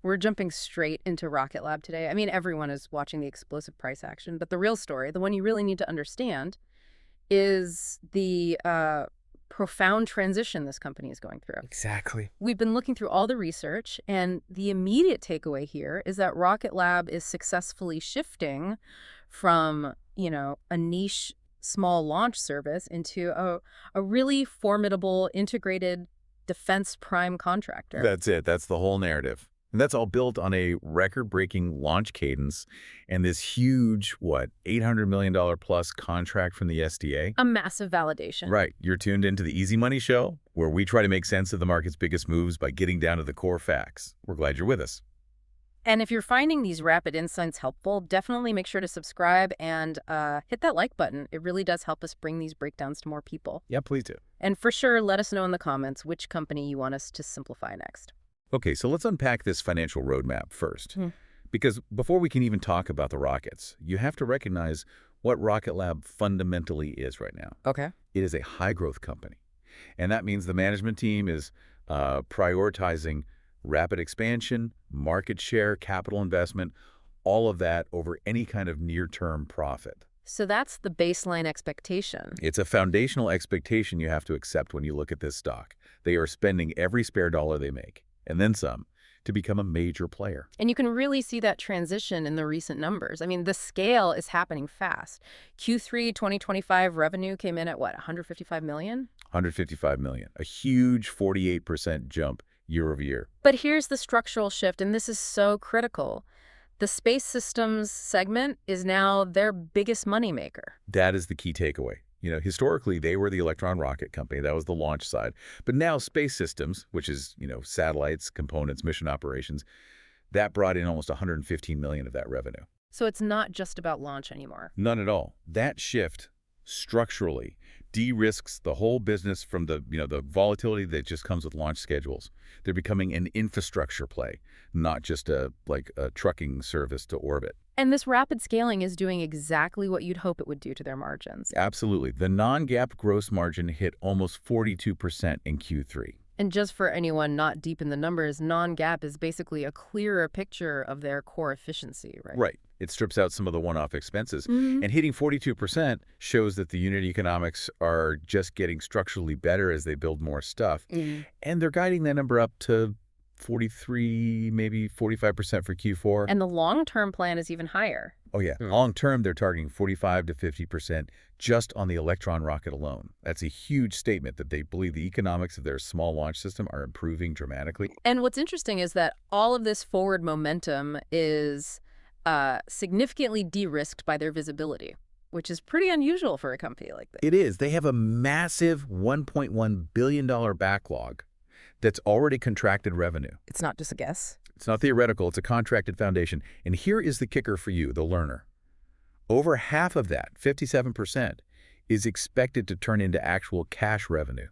We're jumping straight into Rocket Lab today. I mean, everyone is watching the explosive price action, but the real story, the one you really need to understand, is the profound transition this company is going through. Exactly. We've been looking through all the research, and the immediate takeaway here is that Rocket Lab is successfully shifting from, a niche small launch service into a really formidable integrated defense prime contractor. That's it. That's the whole narrative. And that's all built on a record-breaking launch cadence and this huge, $800 million plus contract from the SDA. A massive validation. Right. You're tuned into the Easy Money Show, where we try to make sense of the market's biggest moves by getting down to the core facts. We're glad you're with us. And if you're finding these rapid insights helpful, definitely make sure to subscribe and hit that like button. It really does help us bring these breakdowns to more people. Yeah, please do. And for sure, let us know in the comments which company you want us to simplify next. Okay, so let's unpack this financial roadmap first. Because before we can even talk about the rockets, you have to recognize what Rocket Lab fundamentally is right now. Okay. It is a high-growth company. And that means the management team is prioritizing rapid expansion, market share, capital investment, all of that over any kind of near-term profit. So that's the baseline expectation. It's a foundational expectation you have to accept when you look at this stock. They are spending every spare dollar they make, and then some, to become a major player. And you can really see that transition in the recent numbers. I mean, the scale is happening fast. Q3 2025 revenue came in at what, $155 million? $155 million, a huge 48% jump year over year. But here's the structural shift, and this is so critical. The space systems segment is now their biggest moneymaker. That is the key takeaway. Historically, they were the Electron rocket company. That was the launch side. But now space systems, which is, satellites, components, mission operations, that brought in almost $115 million of that revenue. So it's not just about launch anymore. None at all. That shift structurally de-risks the whole business from the volatility that just comes with launch schedules. They're becoming an infrastructure play, not just a trucking service to orbit. And this rapid scaling is doing exactly what you'd hope it would do to their margins. Absolutely. The non-GAAP gross margin hit almost 42% in Q3. And just for anyone not deep in the numbers, non-GAAP is basically a clearer picture of their core efficiency, right? Right. It strips out some of the one-off expenses. And hitting 42% shows that the unit economics are just getting structurally better as they build more stuff. And they're guiding that number up to 43, maybe 45% for Q4. And the long-term plan is even higher. Oh, yeah. Long-term, they're targeting 45 to 50% just on the Electron rocket alone. That's a huge statement that they believe the economics of their small launch system are improving dramatically. And what's interesting is that all of this forward momentum is significantly de-risked by their visibility, which is pretty unusual for a company like this. It is. They have a massive $1.1 billion backlog that's already contracted revenue. It's not just a guess. It's not theoretical. It's a contracted foundation. And here is the kicker for you, the learner. Over half of that, 57%, is expected to turn into actual cash revenue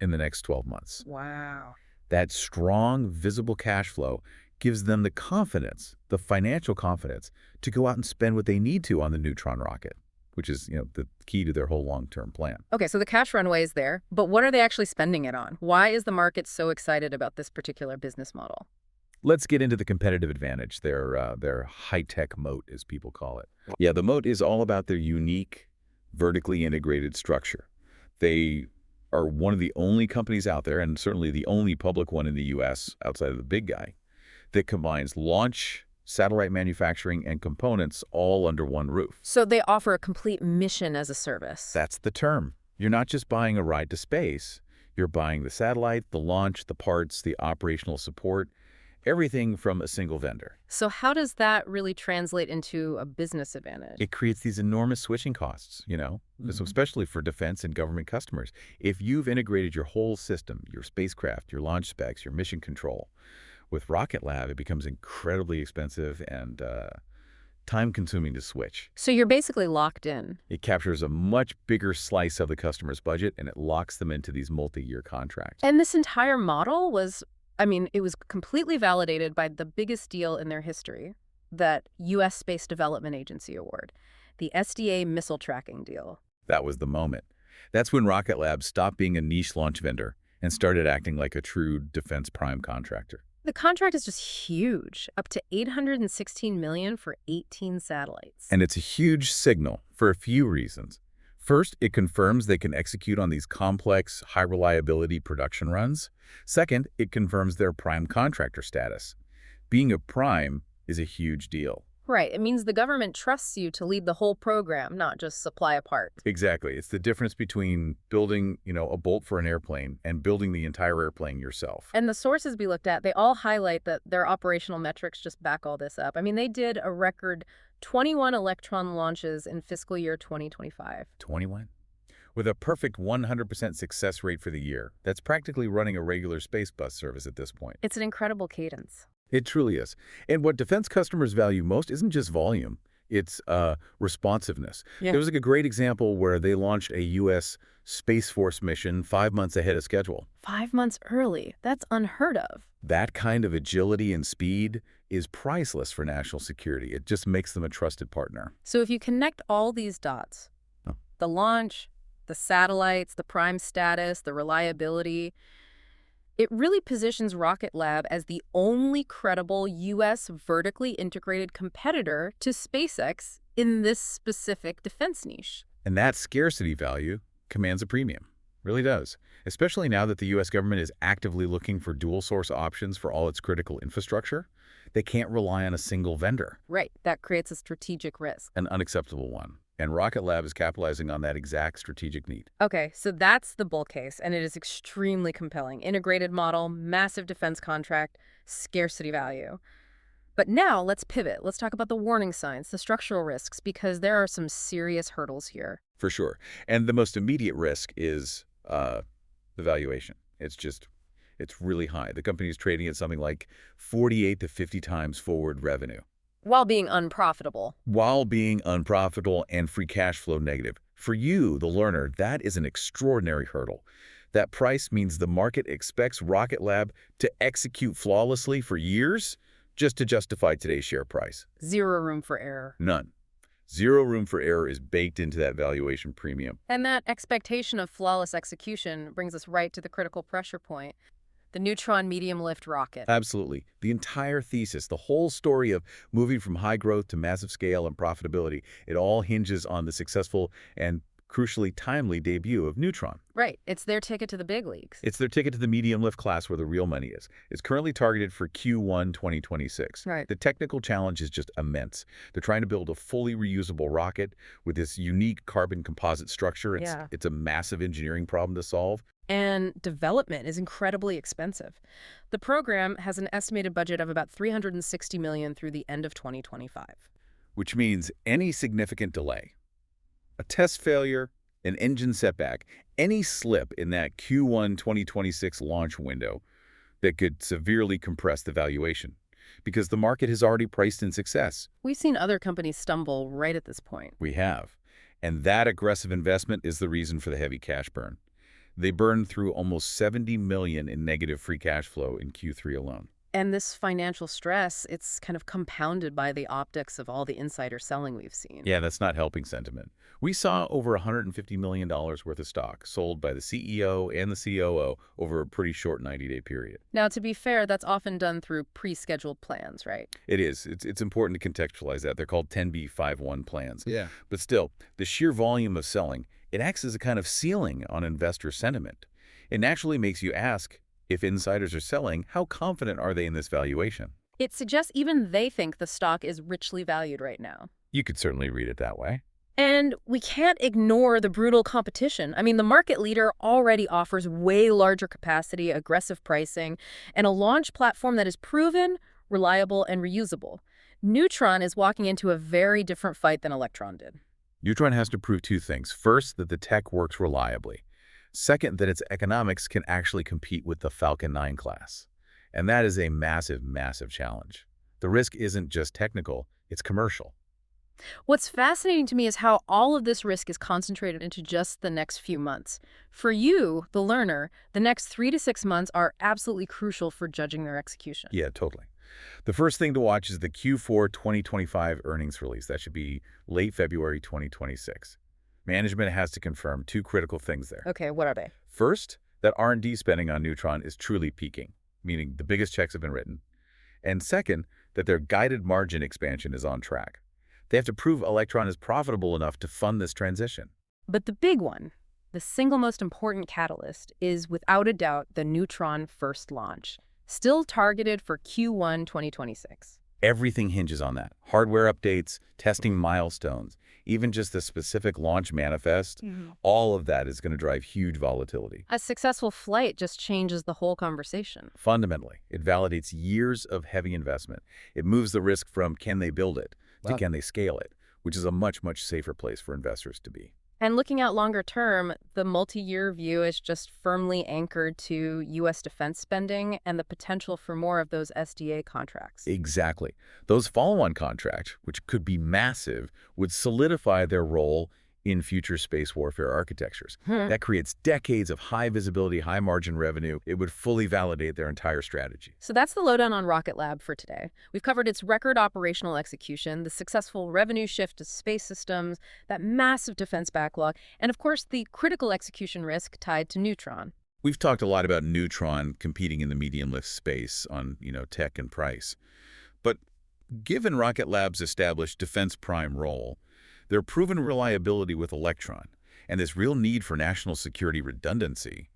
in the next 12 months. Wow. That strong, visible cash flow gives them the confidence, the financial confidence, to go out and spend what they need to on the Neutron rocket, which is, the key to their whole long-term plan. Okay, so the cash runway is there, but what are they actually spending it on? Why is the market so excited about this particular business model? Let's get into the competitive advantage, their high-tech moat, as people call it. Yeah, the moat is all about their unique, vertically integrated structure. They are one of the only companies out there, and certainly the only public one in the U.S. outside of the big guy, that combines launch, satellite manufacturing, and components all under one roof. So they offer a complete mission as a service. That's the term. You're not just buying a ride to space. You're buying the satellite, the launch, the parts, the operational support, everything from a single vendor. So how does that really translate into a business advantage? It creates these enormous switching costs, so especially for defense and government customers. If you've integrated your whole system, your spacecraft, your launch specs, your mission control, with Rocket Lab, it becomes incredibly expensive and time-consuming to switch. So you're basically locked in. It captures a much bigger slice of the customer's budget, and it locks them into these multi-year contracts. And this entire model was, it was completely validated by the biggest deal in their history, that U.S. Space Development Agency award, the SDA missile tracking deal. That was the moment. That's when Rocket Lab stopped being a niche launch vendor and started acting like a true defense prime contractor. The contract is just huge, up to $816 million for 18 satellites. And it's a huge signal for a few reasons. First, it confirms they can execute on these complex, high-reliability production runs. Second, it confirms their prime contractor status. Being a prime is a huge deal. Right, it means the government trusts you to lead the whole program, not just supply a part. Exactly. It's the difference between building, a bolt for an airplane and building the entire airplane yourself. And the sources we looked at, they all highlight that their operational metrics just back all this up. I mean, they did a record 21 Electron launches in fiscal year 2025. 21? With a perfect 100% success rate for the year. That's practically running a regular space bus service at this point. It's an incredible cadence. It truly is. And what defense customers value most isn't just volume. It's responsiveness. Yeah. There was a great example where they launched a U.S. Space Force mission 5 months ahead of schedule. 5 months early. That's unheard of. That kind of agility and speed is priceless for national security. It just makes them a trusted partner. So if you connect all these dots, Oh. the launch, the satellites, the prime status, the reliability, it really positions Rocket Lab as the only credible U.S. vertically integrated competitor to SpaceX in this specific defense niche. And that scarcity value commands a premium. Really does. Especially now that the U.S. government is actively looking for dual-source options for all its critical infrastructure. They can't rely on a single vendor. Right. That creates a strategic risk. An unacceptable one. And Rocket Lab is capitalizing on that exact strategic need. Okay, so that's the bull case, and it is extremely compelling. Integrated model, massive defense contract, scarcity value. But now let's pivot. Let's talk about the warning signs, the structural risks, because there are some serious hurdles here. For sure. And the most immediate risk is the valuation. It's really high. The company is trading at something like 48 to 50 times forward revenue. While being unprofitable. While being unprofitable and free cash flow negative. For you, the learner, that is an extraordinary hurdle. That price means the market expects Rocket Lab to execute flawlessly for years just to justify today's share price. Zero room for error. None. Zero room for error is baked into that valuation premium. And that expectation of flawless execution brings us right to the critical pressure point. The Neutron medium-lift rocket. Absolutely. The entire thesis, the whole story of moving from high growth to massive scale and profitability, it all hinges on the successful and crucially timely debut of Neutron. Right. It's their ticket to the big leagues. It's their ticket to the medium lift class where the real money is. It's currently targeted for Q1 2026. Right. The technical challenge is just immense. They're trying to build a fully reusable rocket with this unique carbon composite structure. It's a massive engineering problem to solve. And development is incredibly expensive. The program has an estimated budget of about $360 million through the end of 2025. Which means any significant delay, a test failure, an engine setback, any slip in that Q1 2026 launch window that could severely compress the valuation because the market has already priced in success. We've seen other companies stumble right at this point. We have. And that aggressive investment is the reason for the heavy cash burn. They burned through almost $70 million in negative free cash flow in Q3 alone. And this financial stress, it's kind of compounded by the optics of all the insider selling we've seen. Yeah, that's not helping sentiment. We saw over $150 million worth of stock sold by the CEO and the COO over a pretty short 90-day period. Now, to be fair, that's often done through pre-scheduled plans, right? It is. It's important to contextualize that. They're called 10b5-1 plans. Yeah. But still, the sheer volume of selling, it acts as a kind of ceiling on investor sentiment. It naturally makes you ask, if insiders are selling, how confident are they in this valuation? It suggests even they think the stock is richly valued right now. You could certainly read it that way. And we can't ignore the brutal competition. I mean, the market leader already offers way larger capacity, aggressive pricing, and a launch platform that is proven, reliable, and reusable. Neutron is walking into a very different fight than Electron did. Neutron has to prove two things. First, that the tech works reliably. Second, that its economics can actually compete with the Falcon 9 class. And that is a massive, massive challenge. The risk isn't just technical, it's commercial. What's fascinating to me is how all of this risk is concentrated into just the next few months. For you, the learner, the next 3 to 6 months are absolutely crucial for judging their execution. Yeah, totally. The first thing to watch is the Q4 2025 earnings release. That should be late February 2026. Management has to confirm two critical things there. Okay, what are they? First, that R&D spending on Neutron is truly peaking. meaning the biggest checks have been written. And second, that their guided margin expansion is on track. They have to prove Electron is profitable enough to fund this transition. But the big one, the single most important catalyst, is without a doubt the Neutron first launch, still targeted for Q1 2026. Everything hinges on that. Hardware updates, testing milestones, even just the specific launch manifest, all of that is going to drive huge volatility. A successful flight just changes the whole conversation. Fundamentally, it validates years of heavy investment. It moves the risk from can they build it to can they scale it, which is a much, much safer place for investors to be. And looking out longer term, the multi-year view is just firmly anchored to U.S. defense spending and the potential for more of those SDA contracts. Exactly. Those follow-on contracts, which could be massive, would solidify their role in future space warfare architectures. That creates decades of high visibility, high margin revenue. It would fully validate their entire strategy. So that's the lowdown on Rocket Lab for today. We've covered its record operational execution, the successful revenue shift to space systems, that massive defense backlog, and of course the critical execution risk tied to Neutron. We've talked a lot about Neutron competing in the medium lift space on, tech and price. But given Rocket Lab's established defense prime role, their proven reliability with Electron, and this real need for national security redundancy,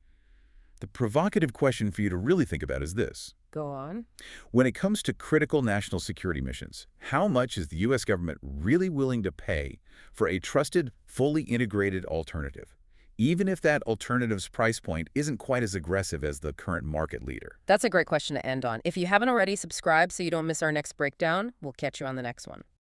the provocative question for you to really think about is this. Go on. When it comes to critical national security missions, how much is the U.S. government really willing to pay for a trusted, fully integrated alternative, even if that alternative's price point isn't quite as aggressive as the current market leader? That's a great question to end on. If you haven't already, subscribe so you don't miss our next breakdown. We'll catch you on the next one.